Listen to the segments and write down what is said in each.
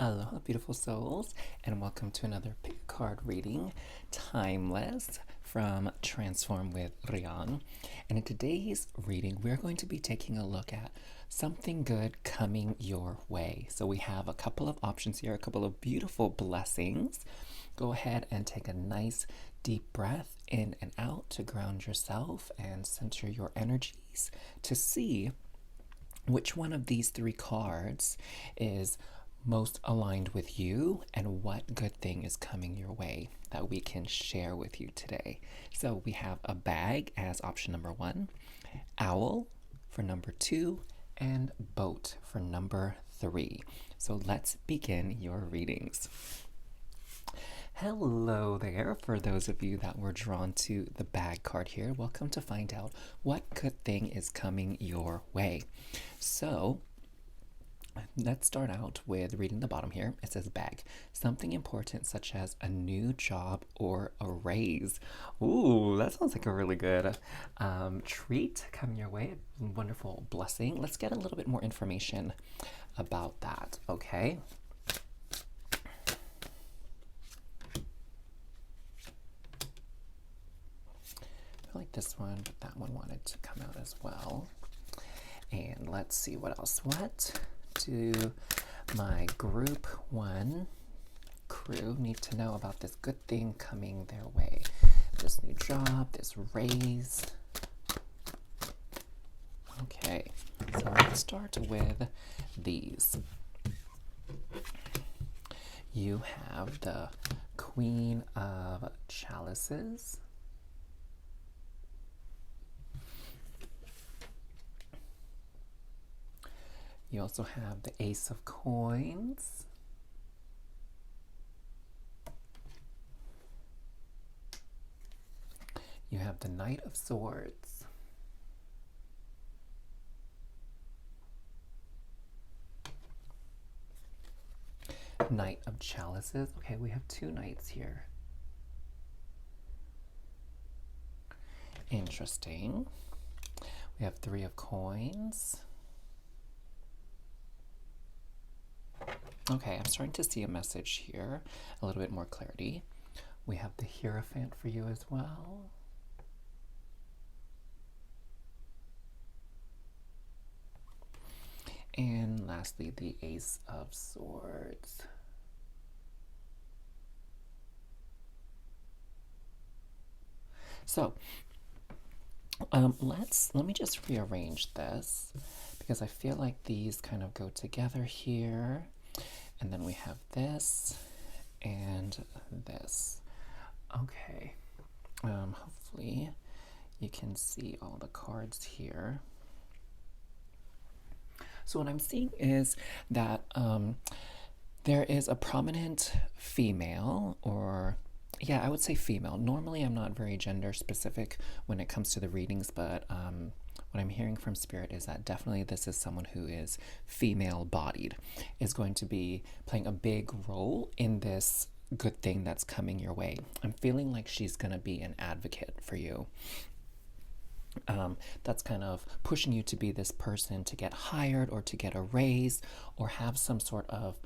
Aloha, beautiful souls, and welcome to another pick a card reading, Timeless, from Transform with Rian. And in today's reading, we're going to be taking a look at something good coming your way. So we have a couple of options here, a couple of beautiful blessings. Go ahead and take a nice deep breath in and out to ground yourself and center your energies to see which one of these three cards is most aligned with you and what good thing is coming your way that we can share with you today. So we have a bag as option number 1, owl for number 2, and boat for number 3. So let's begin your readings. Hello there, for those of you that were drawn to the bag card here. Welcome to find out what good thing is coming your way. So let's start out with reading the bottom here. It says bag. Something important such as a new job or a raise. Ooh, that sounds like a really good treat coming your way. Wonderful blessing. Let's get a little bit more information about that, okay? I like this one, but that one wanted to come out as well. And let's see what else. What do my group 1 crew need to know about this good thing coming their way? This new job, this raise. Okay, so let's start with these. You have the Queen of Chalices. You also have the Ace of Coins. You have the Knight of Swords. Knight of Chalices. Okay, we have 2 knights here. Interesting. We have 3 of Coins. Okay, I'm starting to see a message here, a little bit more clarity. We have the Hierophant for you as well. And lastly, the Ace of Swords. So, let me just rearrange this because I feel like these kind of go together here. And then we have this and this. Okay. Hopefully you can see all the cards here. So what I'm seeing is that there is a prominent female, or yeah, I would say female. Normally I'm not very gender specific when it comes to the readings, but what I'm hearing from Spirit is that definitely this is someone who is female-bodied, is going to be playing a big role in this good thing that's coming your way. I'm feeling like she's going to be an advocate for you. That's kind of pushing you to be this person to get hired or to get a raise or have some sort of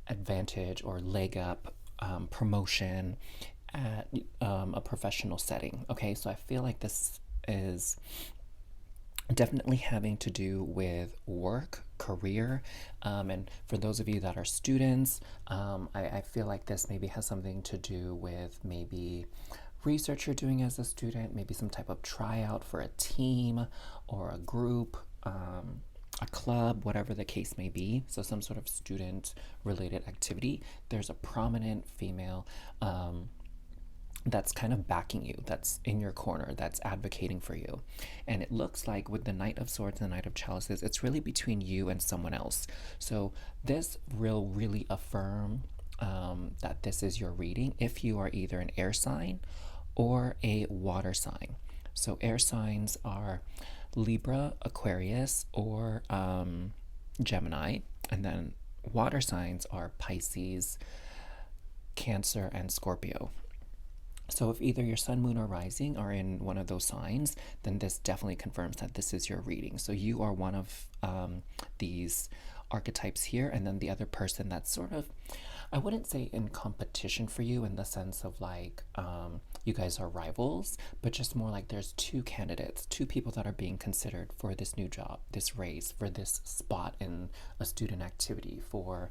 advantage or leg up promotion at a professional setting. Okay, so I feel like this is definitely having to do with work, career, and for those of you that are students, I feel like this maybe has something to do with maybe research you're doing as a student, maybe some type of tryout for a team or a group, a club, whatever the case may be. So some sort of student related activity. There's a prominent female that's kind of backing you, that's in your corner, that's advocating for you. And it looks like with the Knight of Swords and the Knight of Chalices, it's really between you and someone else. So this will really affirm that this is your reading if you are either an air sign or a water sign. So air signs are Libra, Aquarius, or Gemini, and then water signs are Pisces, Cancer, and Scorpio. So if either your sun, moon, or rising are in one of those signs, then this definitely confirms that this is your reading. So you are one of these archetypes here, and then the other person that's sort of, I wouldn't say in competition for you in the sense of like you guys are rivals, but just more like there's two candidates, two people that are being considered for this new job, this raise, for this spot in a student activity, for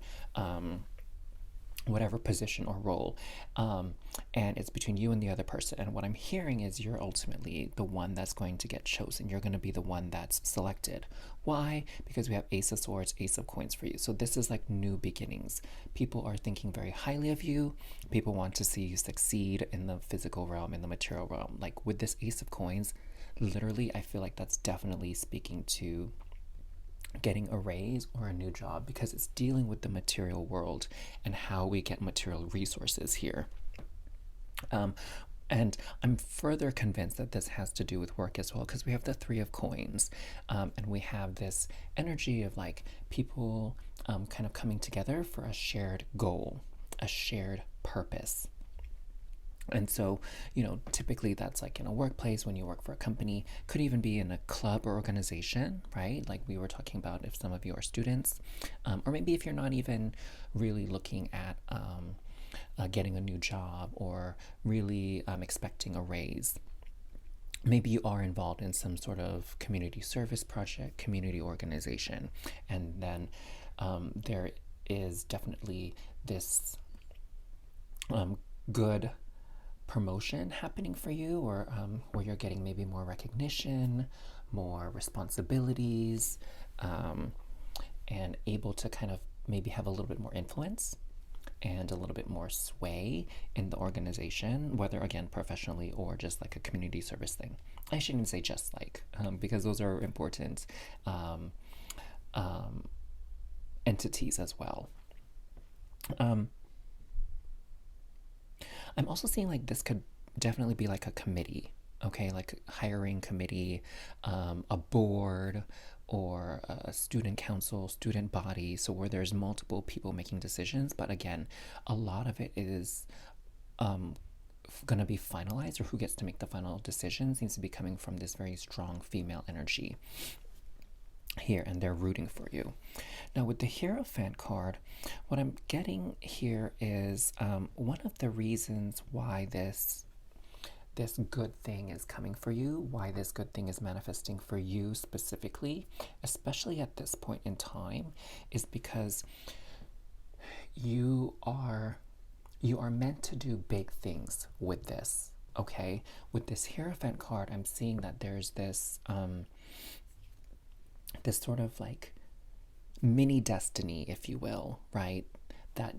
whatever position or role, and it's between you and the other person. And what I'm hearing is you're ultimately the one that's going to get chosen. You're going to be the one that's selected. Why? Because we have Ace of Swords, Ace of Coins for you. So this is like new beginnings. People are thinking very highly of you. People want to see you succeed in the physical realm, in the material realm. Like with this Ace of Coins, literally I feel like that's definitely speaking to getting a raise or a new job, because it's dealing with the material world and how we get material resources here. And I'm further convinced that this has to do with work as well, because we have the Three of Coins, and we have this energy of like people kind of coming together for a shared goal, a shared purpose. And so, typically that's like in a workplace, when you work for a company, could even be in a club or organization, right? Like we were talking about, if some of you are students, or maybe if you're not even really looking at getting a new job or really expecting a raise. Maybe you are involved in some sort of community service project, community organization, and then there is definitely this good promotion happening for you, or where you're getting maybe more recognition, more responsibilities, and able to kind of maybe have a little bit more influence and a little bit more sway in the organization, whether again professionally or just like a community service thing. I shouldn't say just like, because those are important entities as well. I'm also seeing like this could definitely be like a committee, okay, like a hiring committee, a board, or a student council, student body, so where there's multiple people making decisions, but again, a lot of it is going to be finalized, or who gets to make the final decision seems to be coming from this very strong female energy here, and they're rooting for you. Now with the Hierophant card, what I'm getting here is one of the reasons why this good thing is coming for you, why this good thing is manifesting for you specifically, especially at this point in time, is because you are meant to do big things with this, okay? With this Hierophant card, I'm seeing that there's this this sort of like mini destiny, if you will, right? That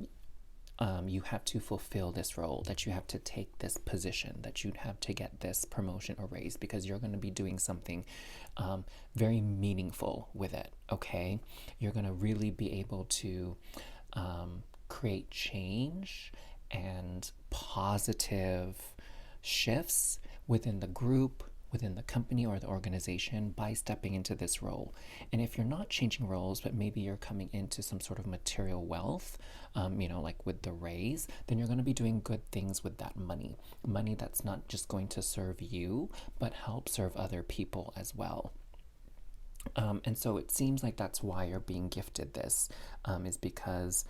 you have to fulfill this role, that you have to take this position, that you'd have to get this promotion or raise, because you're going to be doing something very meaningful with it, okay? You're going to really be able to create change and positive shifts within the group, within the company or the organization, by stepping into this role. And if you're not changing roles, but maybe you're coming into some sort of material wealth, like with the raise, then you're going to be doing good things with that money that's not just going to serve you, but help serve other people as well. And so it seems like that's why you're being gifted this, is because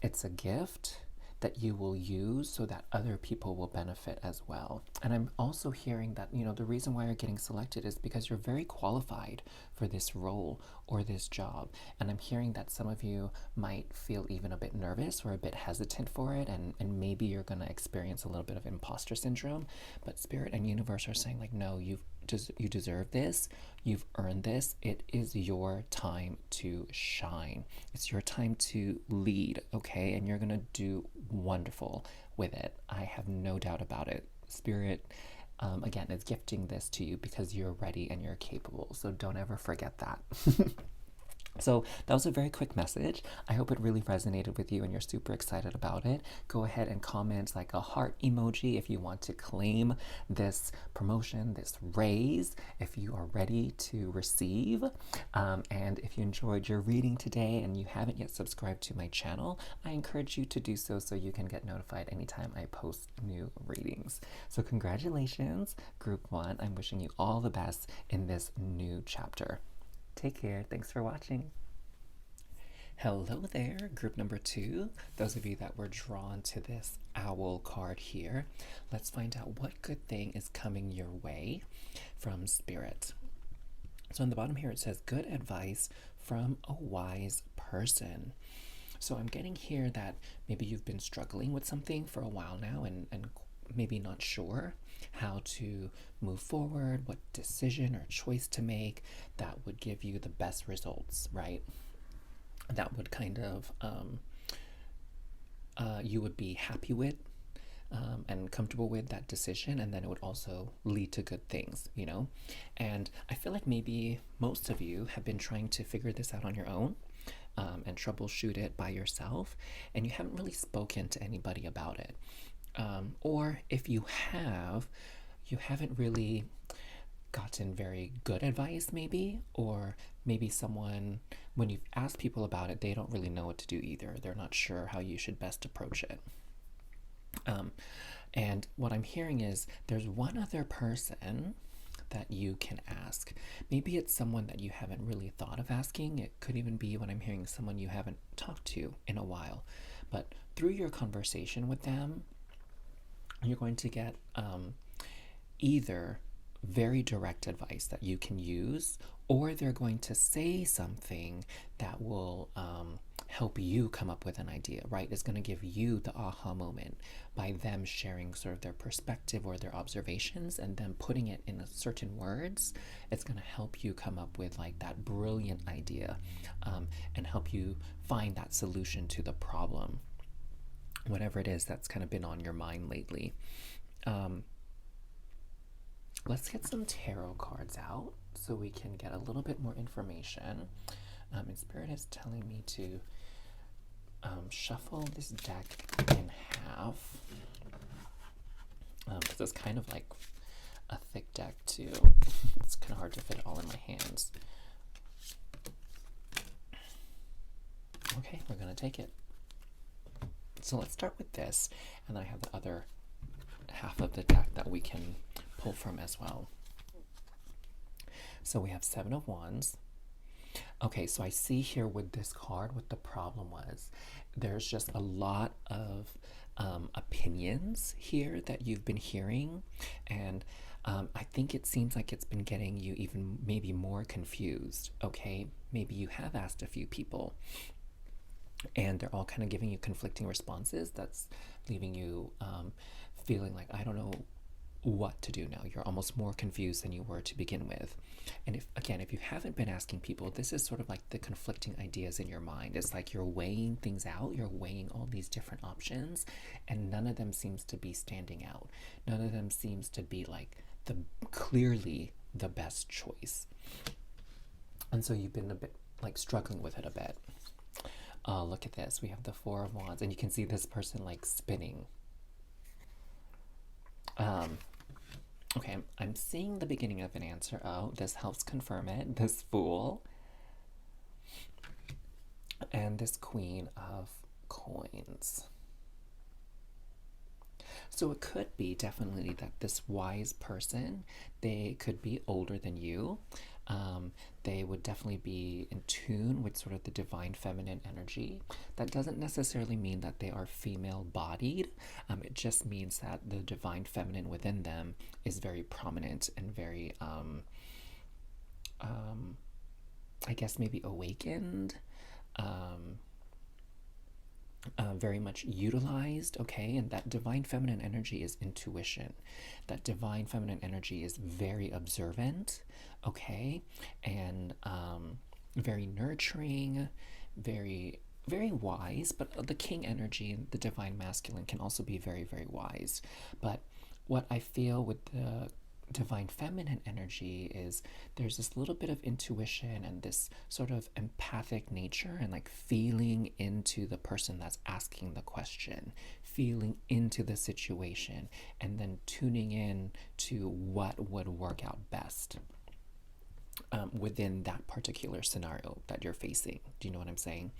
it's a gift that you will use so that other people will benefit as well. And I'm also hearing that, the reason why you're getting selected is because you're very qualified for this role or this job. And I'm hearing that some of you might feel even a bit nervous or a bit hesitant for it, and maybe you're going to experience a little bit of imposter syndrome. But Spirit and Universe are saying like, no, you deserve this. You've earned this. It is your time to shine. It's your time to lead, okay? And you're going to do wonderful with it. I have no doubt about it. Spirit, again, is gifting this to you because you're ready and you're capable. So don't ever forget that. So that was a very quick message. I hope it really resonated with you and you're super excited about it. Go ahead and comment like a heart emoji if you want to claim this promotion, this raise, if you are ready to receive. And if you enjoyed your reading today and you haven't yet subscribed to my channel, I encourage you to do so you can get notified anytime I post new readings. So congratulations, Group 1. I'm wishing you all the best in this new chapter. Take care. Thanks for watching. Hello there, group number 2. Those of you that were drawn to this owl card here, let's find out what good thing is coming your way from Spirit. So on the bottom here it says good advice from a wise person. So I'm getting here that maybe you've been struggling with something for a while now and maybe not sure how to move forward, what decision or choice to make that would give you the best results, right? That would kind of you would be happy with and comfortable with that decision, and then it would also lead to good things, you know? And I feel like maybe most of you have been trying to figure this out on your own and troubleshoot it by yourself, and you haven't really spoken to anybody about it. Or if you have, you haven't really gotten very good advice, maybe, or maybe someone, when you've asked people about it, they don't really know what to do either. They're not sure how you should best approach it. And what I'm hearing is there's one other person that you can ask. Maybe it's someone that you haven't really thought of asking. It could even be, what I'm hearing, someone you haven't talked to in a while. But through your conversation with them, you're going to get either very direct advice that you can use, or they're going to say something that will help you come up with an idea, right? It's going to give you the aha moment by them sharing sort of their perspective or their observations and then putting it in certain words. It's going to help you come up with like that brilliant idea and help you find that solution to the problem, whatever it is that's kind of been on your mind lately. Let's get some tarot cards out so we can get a little bit more information. And Spirit is telling me to shuffle this deck in half because it's kind of like a thick deck too. It's kind of hard to fit it all in my hands. Okay, we're gonna take it. So let's start with this, and then I have the other half of the deck that we can pull from as well. So we have 7 of Wands. Okay, so I see here with this card what the problem was. There's just a lot of opinions here that you've been hearing, and I think it seems like it's been getting you even maybe more confused, okay? Maybe you have asked a few people, and they're all kind of giving you conflicting responses. That's leaving you feeling like, I don't know what to do now. You're almost more confused than you were to begin with. And if you haven't been asking people, this is sort of like the conflicting ideas in your mind. It's like you're weighing things out, you're weighing all these different options, and none of them seems to be standing out. None of them seems to be like clearly the best choice. And so you've been a bit like struggling with it a bit. Look at this. We have the 4 of Wands, and you can see this person like spinning. Okay, I'm seeing the beginning of an answer. Oh, this helps confirm it. This Fool. And this Queen of Coins. So it could be definitely that this wise person, they could be older than you. They would definitely be in tune with sort of the divine feminine energy. That doesn't necessarily mean that they are female-bodied. It just means that the divine feminine within them is very prominent and very, I guess maybe awakened. Very much utilized, okay? And that divine feminine energy is intuition. That divine feminine energy is very observant, okay? And very nurturing, very, very wise. But the king energy and the divine masculine can also be very, very wise. But what I feel with the divine feminine energy is there's this little bit of intuition and this sort of empathic nature and like feeling into the person that's asking the question, feeling into the situation, and then tuning in to what would work out best within that particular scenario that you're facing. Do you know what I'm saying?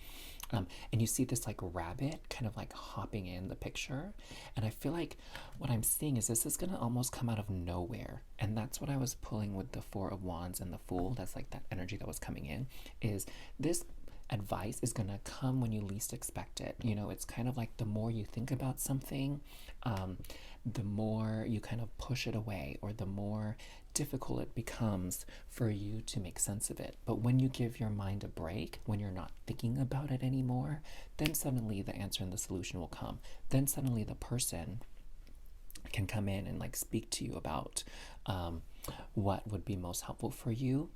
And you see this like rabbit kind of like hopping in the picture, and I feel like what I'm seeing is this is gonna almost come out of nowhere, and that's what I was pulling with the 4 of Wands and the Fool. That's like that energy that was coming in, is this advice is going to come when you least expect it. You know, it's kind of like the more you think about something, the more you kind of push it away, or the more difficult it becomes for you to make sense of it. But when you give your mind a break, when you're not thinking about it anymore, then suddenly the answer and the solution will come. Then suddenly the person can come in and like speak to you about what would be most helpful for you.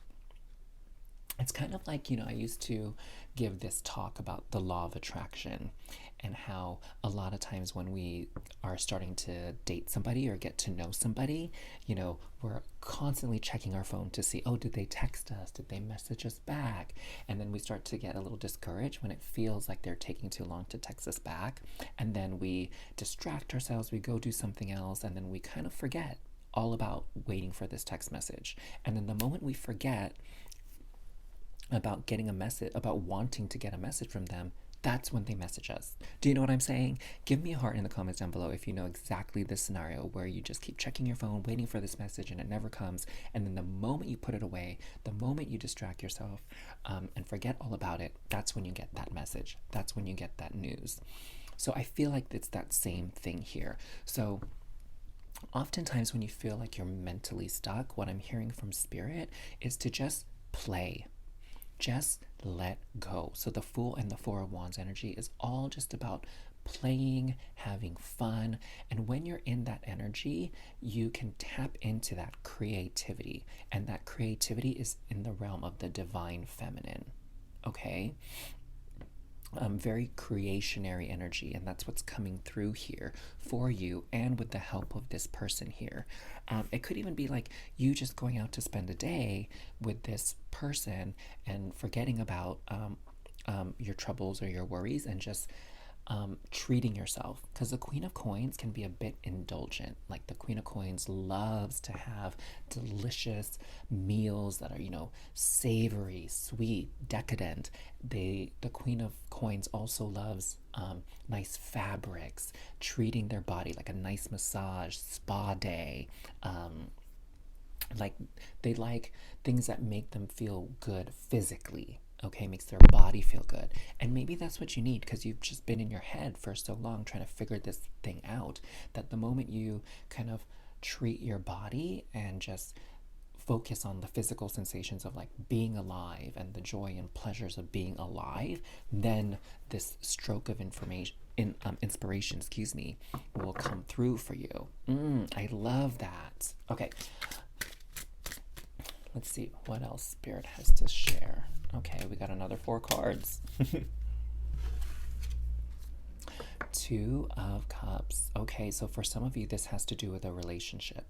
It's kind of like, you know, I used to give this talk about the law of attraction, and how a lot of times when we are starting to date somebody or get to know somebody, you know, we're constantly checking our phone to see, oh, did they text us? Did they message us back? And then we start to get a little discouraged when it feels like they're taking too long to text us back. And then we distract ourselves, we go do something else, and then we kind of forget all about waiting for this text message. And then the moment we forget about getting a message, about wanting to get a message from them, that's when they message us. Do you know what I'm saying? Give me a heart in the comments down below if you know exactly this scenario where you just keep checking your phone, waiting for this message, and it never comes. And then the moment you put it away, the moment you distract yourself and forget all about it, that's when you get that message. That's when you get that news. So I feel like it's that same thing here. So oftentimes when you feel like you're mentally stuck, what I'm hearing from Spirit is to just play. Just let go. So the Fool and the Four of Wands energy is all just about playing, having fun. And when you're in that energy, you can tap into that creativity. And that creativity is in the realm of the divine feminine. Okay? Very creationary energy, and that's what's coming through here for you, and with the help of this person here. It could even be like you just going out to spend a day with this person and forgetting about your troubles or your worries, and just treating yourself, because the Queen of Coins can be a bit indulgent. Like the Queen of Coins loves to have delicious meals that are, you know, savory, sweet, decadent. The Queen of Coins also loves nice fabrics, treating their body like a nice massage, spa day. Like they like things that make them feel good physically. Okay, makes their body feel good. And maybe that's what you need, because you've just been in your head for so long trying to figure this thing out, that the moment you kind of treat your body and just focus on the physical sensations of like being alive and the joy and pleasures of being alive, then this stroke of inspiration, will come through for you. I love that. Okay, let's see what else Spirit has to share. Okay, we got another 4 cards. Two of Cups. Okay, so for some of you, this has to do with a relationship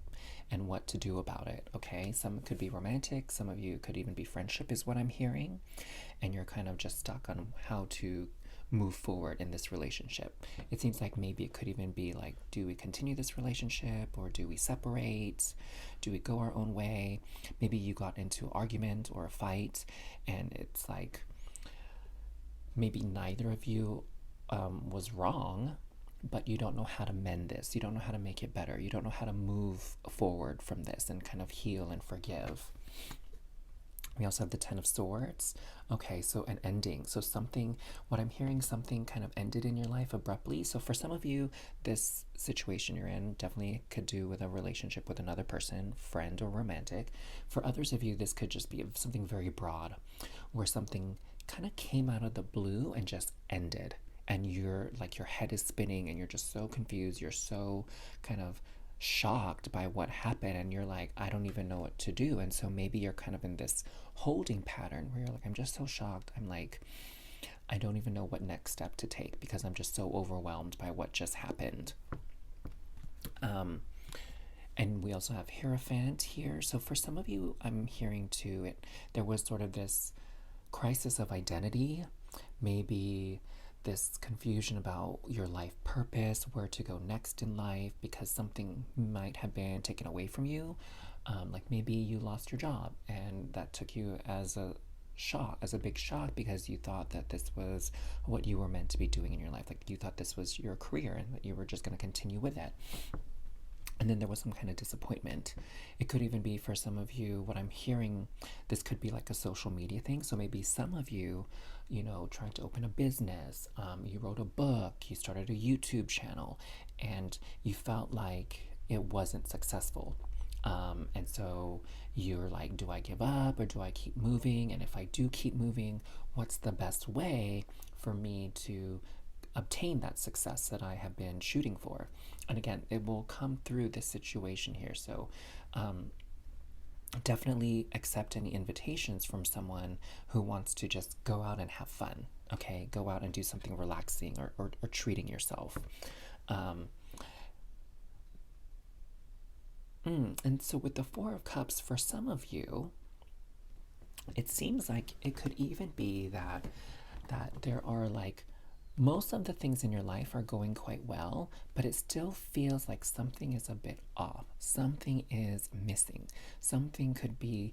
and what to do about it. Okay, some could be romantic, some of you could even be friendship, is what I'm hearing. And you're kind of just stuck on how to move forward in this relationship. It seems like maybe it could even be like, do we continue this relationship, or do we separate? Do we go our own way? Maybe you got into an argument or a fight, and it's like maybe neither of you was wrong, but you don't know how to mend this. You don't know how to make it better. You don't know how to move forward from this and kind of heal and forgive. We also have the 10 of Swords. Okay, so an ending. So something, what I'm hearing, something kind of ended in your life abruptly. So for some of you, this situation you're in definitely could do with a relationship with another person, friend or romantic. For others of you, this could just be something very broad, where something kind of came out of the blue and just ended. And you're like, your head is spinning and you're just so confused. You're so kind of shocked by what happened, and you're like, I don't even know what to do. And so maybe you're kind of in this holding pattern where you're like, I'm just so shocked. I'm like, I don't even know what next step to take, because I'm just so overwhelmed by what just happened. And we also have Hierophant here. So for some of you, I'm hearing too, there was sort of this crisis of identity, maybe this confusion about your life purpose, where to go next in life, because something might have been taken away from you. Like maybe you lost your job, and that took you as a shock, as a big shock, because you thought that this was what you were meant to be doing in your life. Like you thought this was your career and that you were just going to continue with it. And then there was some kind of disappointment. It could even be for some of you, what I'm hearing, this could be like a social media thing. So maybe some of you, trying to open a business, you wrote a book, you started a YouTube channel, and you felt like it wasn't successful. And so you're like, do I give up or do I keep moving? And if I do keep moving, what's the best way for me to obtain that success that I have been shooting for? And again, it will come through this situation here. So definitely accept any invitations from someone who wants to just go out and have fun. Okay, go out and do something relaxing or treating yourself. And so with the Four of Cups, for some of you, it seems like it could even be that there are like most of the things in your life are going quite well, but it still feels like something is a bit off. Something is missing. Something could be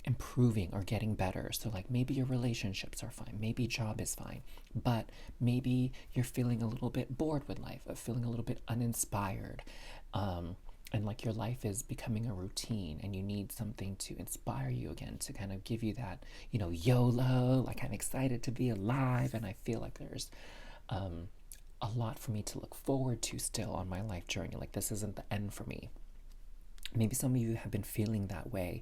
improving or getting better. So like maybe your relationships are fine, maybe job is fine, but maybe you're feeling a little bit bored with life, or feeling a little bit uninspired. And like your life is becoming a routine and you need something to inspire you again, to kind of give you that, YOLO, like I'm excited to be alive and I feel like there's a lot for me to look forward to still on my life journey. Like this isn't the end for me. Maybe some of you have been feeling that way.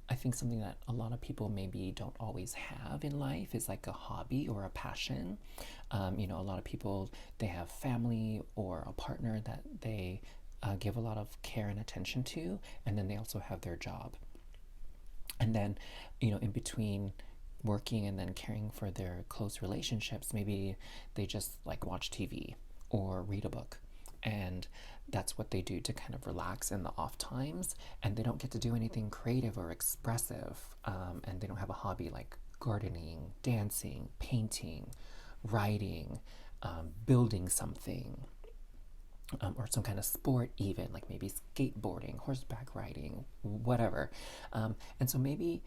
I think something that a lot of people maybe don't always have in life is like a hobby or a passion. A lot of people, they have family or a partner that they give a lot of care and attention to, and then they also have their job. And then, in between working and then caring for their close relationships, maybe they just like watch TV or read a book. And that's what they do to kind of relax in the off times, and they don't get to do anything creative or expressive, and they don't have a hobby like gardening, dancing, painting, writing, building something, or some kind of sport, even like maybe skateboarding, horseback riding, whatever. And so maybe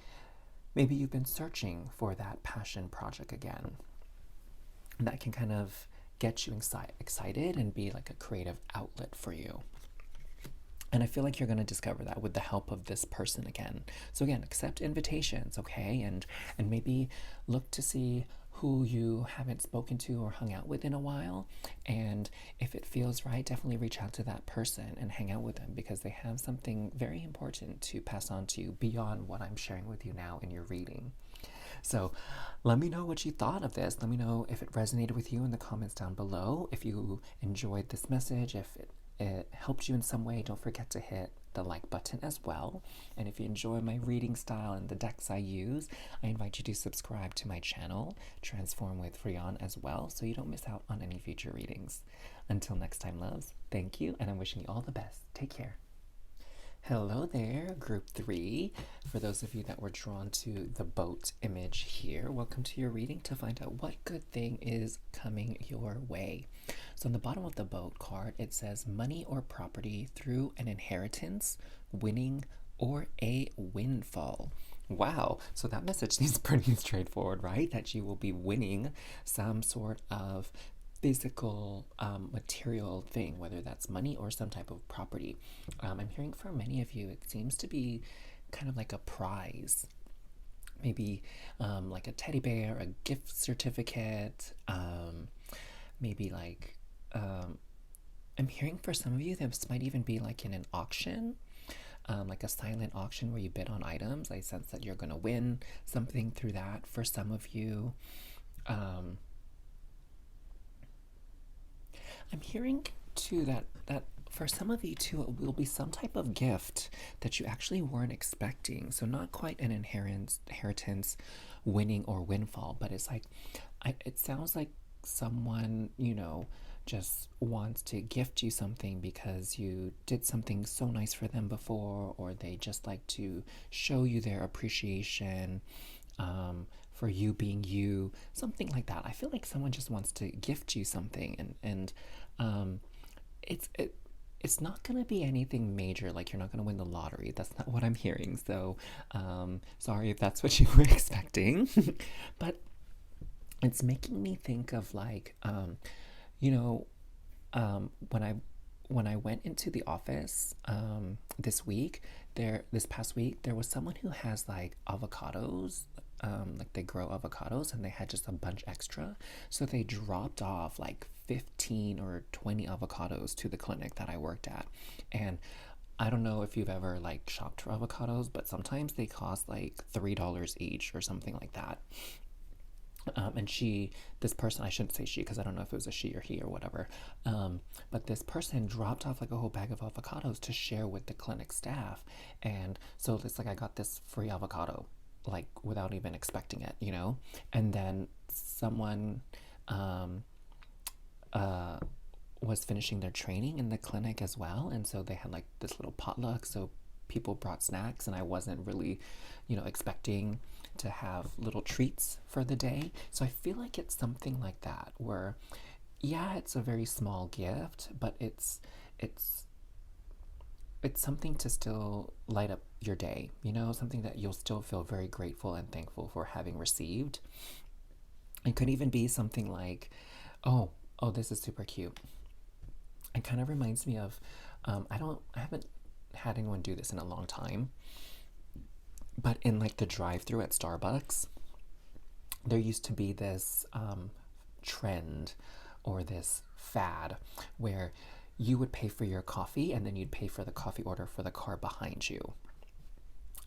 you've been searching for that passion project again. And that can kind of get you excited and be like a creative outlet for you. And I feel like you're going to discover that with the help of this person again. So again, accept invitations, okay? And maybe look to see who you haven't spoken to or hung out with in a while. And if it feels right, definitely reach out to that person and hang out with them, because they have something very important to pass on to you beyond what I'm sharing with you now in your reading. So let me know what you thought of this. Let me know if it resonated with you in the comments down below. If you enjoyed this message, if it helped you in some way, don't forget to hit the like button as well. And if you enjoy my reading style and the decks I use, I invite you to subscribe to my channel, Transform with Rian, as well, so you don't miss out on any future readings. Until next time, loves, thank you, and I'm wishing you all the best. Take care. Hello there, group 3. For those of you that were drawn to the boat image here, welcome to your reading to find out what good thing is coming your way. So on the bottom of the boat card, it says money or property through an inheritance, winning, or a windfall. Wow, so that message seems pretty straightforward, right? That you will be winning some sort of physical material thing, whether that's money or some type of property. I'm hearing for many of you, it seems to be kind of like a prize, maybe like a teddy bear, a gift certificate, maybe like I'm hearing for some of you this might even be like in an auction, like a silent auction where you bid on items. I sense that you're going to win something through that for some of you. I'm hearing too that for some of you too, it will be some type of gift that you actually weren't expecting. So not quite an inheritance, winning, or windfall, but it's like, it sounds like someone, just wants to gift you something because you did something so nice for them before, or they just like to show you their appreciation for you being you, something like that. I feel like someone just wants to gift you something, and it's not going to be anything major, like you're not going to win the lottery. That's not what I'm hearing. So sorry if that's what you were expecting. But it's making me think of like You know, when I went into the office this week, this past week, there was someone who has like avocados. Like they grow avocados and they had just a bunch extra. So they dropped off like 15 or 20 avocados to the clinic that I worked at. And I don't know if you've ever like shopped for avocados, but sometimes they cost like $3 each or something like that. And this person, I shouldn't say she because I don't know if it was a she or he or whatever, but this person dropped off like a whole bag of avocados to share with the clinic staff. And so it's like I got this free avocado, like without even expecting it, you know? And then someone uh, was finishing their training in the clinic as well. And so they had like this little potluck. So people brought snacks, and I wasn't really, expecting to have little treats for the day. So I feel like it's something like that where, yeah, it's a very small gift, but it's it's something to still light up your day, something that you'll still feel very grateful and thankful for having received. It could even be something like, oh, oh, this is super cute. It kind of reminds me of, I haven't had anyone do this in a long time, but in like the drive-through at Starbucks, there used to be this trend or this fad where you would pay for your coffee and then you'd pay for the coffee order for the car behind you.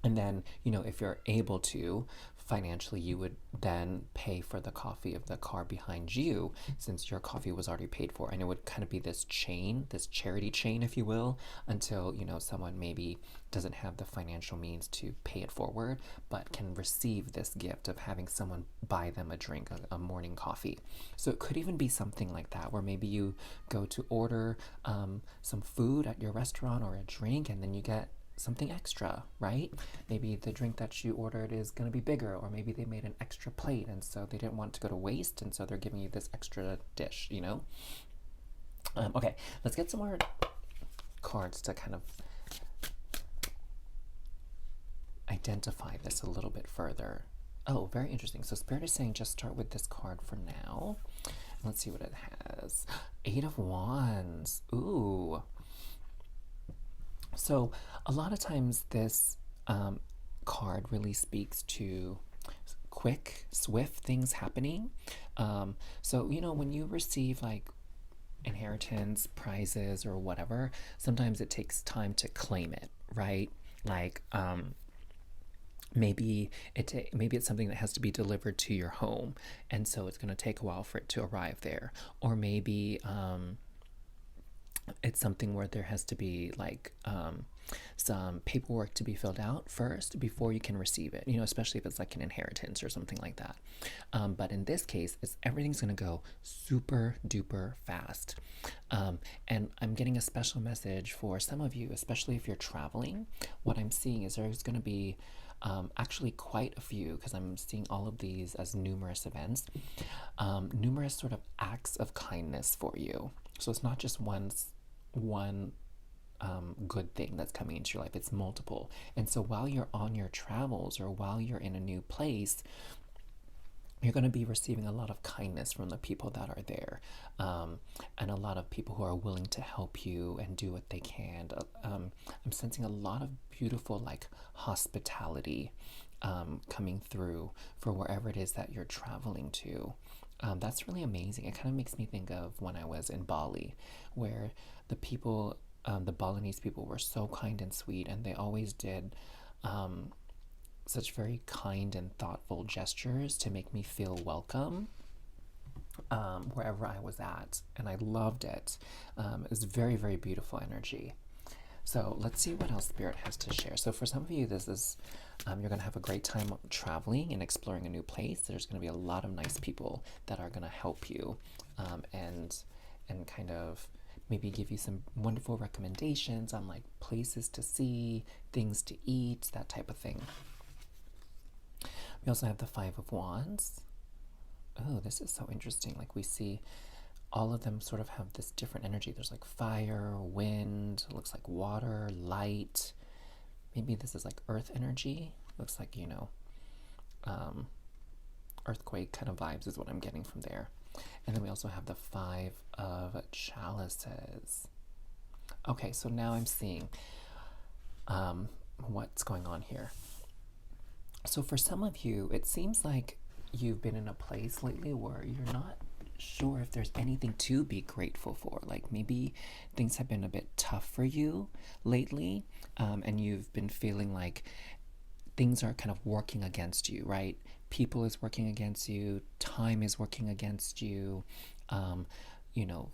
And then, if you're able to financially, you would then pay for the coffee of the car behind you since your coffee was already paid for. And it would kind of be this chain, this charity chain, if you will, until, someone maybe doesn't have the financial means to pay it forward, but can receive this gift of having someone buy them a drink, a morning coffee. So it could even be something like that, where maybe you go to order some food at your restaurant or a drink, and then you get something extra, right? Maybe the drink that you ordered is going to be bigger, or maybe they made an extra plate and so they didn't want to go to waste, and so they're giving you this extra dish. Okay, let's get some more cards to kind of identify this a little bit further. Oh, very interesting. So Spirit is saying just start with this card for now. Let's see what it has. Eight of Wands. Ooh. So a lot of times this card really speaks to quick, swift things happening. So, when you receive like inheritance, prizes, or whatever, sometimes it takes time to claim it, right? Like, maybe it's something that has to be delivered to your home, and so it's going to take a while for it to arrive there. Or maybe it's something where there has to be like some paperwork to be filled out first before you can receive it, especially if it's like an inheritance or something like that. But in this case, everything's going to go super duper fast. And I'm getting a special message for some of you, especially if you're traveling. What I'm seeing is there's going to be actually quite a few, because I'm seeing all of these as numerous events, numerous sort of acts of kindness for you. So it's not just one good thing that's coming into your life, it's multiple. And so while you're on your travels or while you're in a new place, you're going to be receiving a lot of kindness from the people that are there, and a lot of people who are willing to help you and do what they can. I'm sensing a lot of beautiful like hospitality coming through for wherever it is that you're traveling to. That's really amazing. It kind of makes me think of when I was in Bali, where the people, the Balinese people, were so kind and sweet, and they always did such very kind and thoughtful gestures to make me feel welcome wherever I was at, and I loved it. It was very, very beautiful energy. So let's see what else Spirit has to share. So for some of you, this is you're going to have a great time traveling and exploring a new place. There's going to be a lot of nice people that are going to help you and kind of maybe give you some wonderful recommendations on like places to see, things to eat, that type of thing. We also have the Five of Wands. Oh, this is so interesting. Like we see all of them sort of have this different energy. There's like fire, wind, looks like water, light. Maybe this is like earth energy. Looks like, earthquake kind of vibes is what I'm getting from there. And then we also have the Five of Chalices. Okay, so now I'm seeing what's going on here. So for some of you, it seems like you've been in a place lately where you're not sure if there's anything to be grateful for. Like maybe things have been a bit tough for you lately, and you've been feeling like things are kind of working against you, right? People is working against you, time is working against you, you know,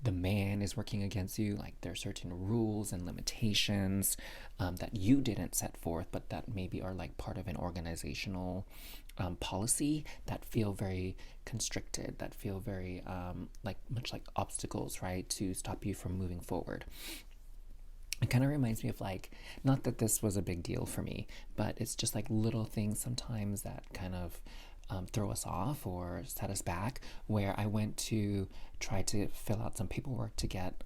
the man is working against you. Like there are certain rules and limitations that you didn't set forth, but that maybe are like part of an organizational policy that feel very constricted, that feel very like much like obstacles, right, to stop you from moving forward. It kind of reminds me of like, not that this was a big deal for me, but it's just like little things sometimes that kind of throw us off or set us back, where I went to try to fill out some paperwork to get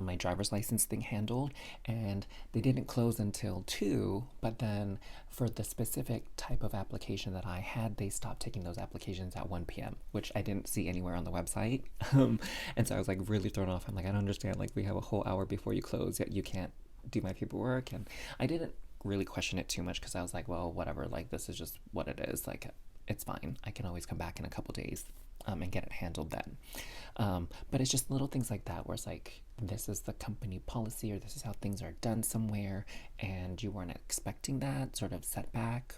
my driver's license thing handled, and they didn't close until 2, but then for the specific type of application that I had, they stopped taking those applications at 1 p.m., which I didn't see anywhere on the website. And so I was like really thrown off. I'm like, I don't understand, like we have a whole hour before you close, yet you can't do my paperwork. And I didn't really question it too much because I was like, well, whatever, like this is just what it is, like it's fine, I can always come back in a couple days and get it handled then. But it's just little things like that where it's like, this is the company policy, or this is how things are done somewhere, and you weren't expecting that sort of setback,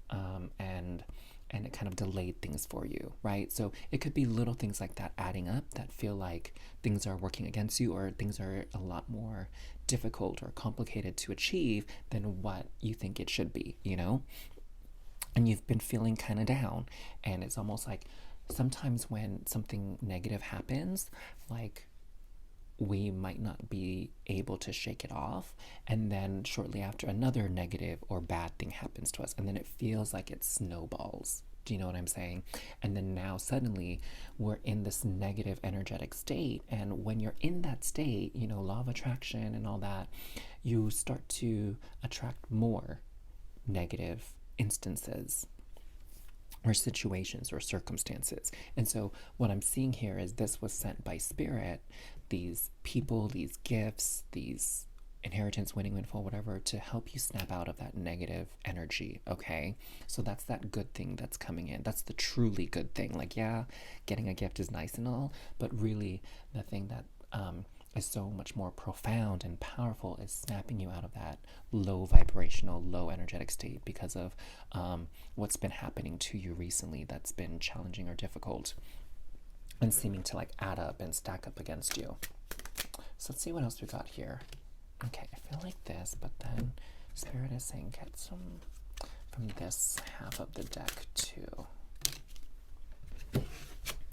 and it kind of delayed things for you, right? So it could be little things like that adding up that feel like things are working against you, or things are a lot more difficult or complicated to achieve than what you think it should be, you know? And you've been feeling kind of down, and it's almost like sometimes when something negative happens, like we might not be able to shake it off, and then shortly after another negative or bad thing happens to us, and then it feels like it snowballs. Do you know what I'm saying? And then now suddenly we're in this negative energetic state, and when you're in that state, you know, law of attraction and all that, you start to attract more negative instances or situations or circumstances. And so what I'm seeing here is this was sent by spirit, these people, these gifts, these inheritance, winning, windfall, whatever, to help you snap out of that negative energy. Okay, so that's that good thing that's coming in. That's the truly good thing. Like, yeah, getting a gift is nice and all, but really the thing that is so much more profound and powerful is snapping you out of that low vibrational, low energetic state because of what's been happening to you recently that's been challenging or difficult and seeming to like add up and stack up against you. So let's see what else we got here. Okay, I feel like this, but then Spirit is saying get some from this half of the deck too.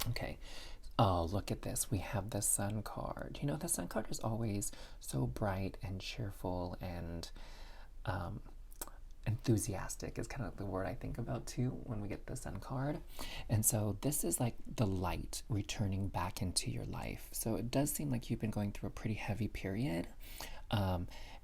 Okay. Oh, look at this. We have the Sun card. You know, the Sun card is always so bright and cheerful and enthusiastic is kind of the word I think about too when we get the Sun card. And so this is like the light returning back into your life. So it does seem like you've been going through a pretty heavy period.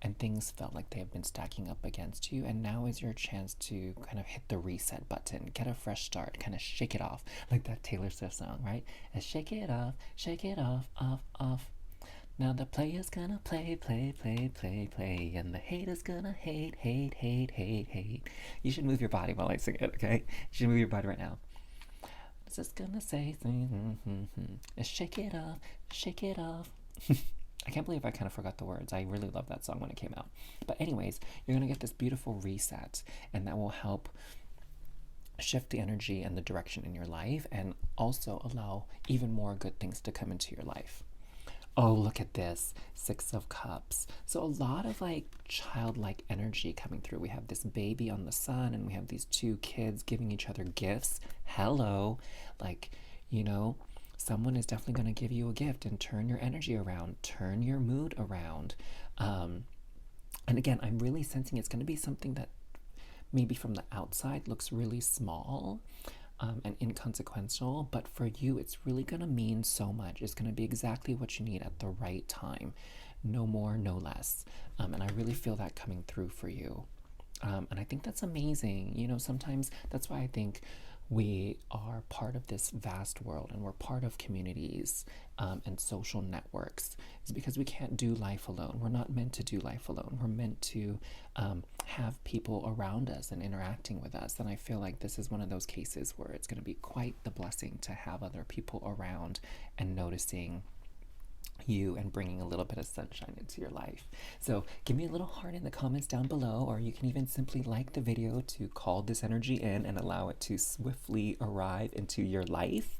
And things felt like they have been stacking up against you, and now is your chance to kind of hit the reset button, get a fresh start, kind of shake it off, like that Taylor Swift song, right? And shake it off, off. Now the player's gonna play, and the hater's gonna hate. You should move your body while I sing it, okay? You should move your body right now. It's just gonna say, shake it off. I can't believe I kind of forgot the words. I really loved that song when it came out. But anyways, you're going to get this beautiful reset, and that will help shift the energy and the direction in your life, and also allow even more good things to come into your life. Oh, look at this. 6 of Cups. So a lot of like childlike energy coming through. We have this baby on the sun, and we have these 2 kids giving each other gifts. Hello. Like, you know, someone is definitely going to give you a gift and turn your energy around, turn your mood around. And again, I'm really sensing it's going to be something that maybe from the outside looks really small and inconsequential, but for you, it's really going to mean so much. It's going to be exactly what you need at the right time. No more, no less. And I really feel that coming through for you. And I think that's amazing. You know, sometimes that's why I think we are part of this vast world and we're part of communities and social networks is because we can't do life alone. We're not meant to do life alone. We're meant to have people around us and interacting with us. And I feel like this is one of those cases where it's going to be quite the blessing to have other people around and noticing you and bringing a little bit of sunshine into your life. So give me a little heart in the comments down below, or you can even simply like the video to call this energy in and allow it to swiftly arrive into your life.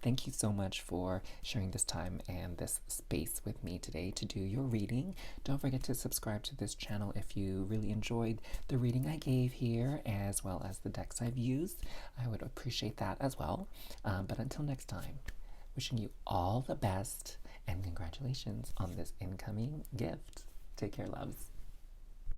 Thank you so much for sharing this time and this space with me today to do your reading. Don't forget to subscribe to this channel if you really enjoyed the reading I gave here, as well as the decks I've used. I would appreciate that as well. But until next time, wishing you all the best and congratulations on this incoming gift. Take care, loves.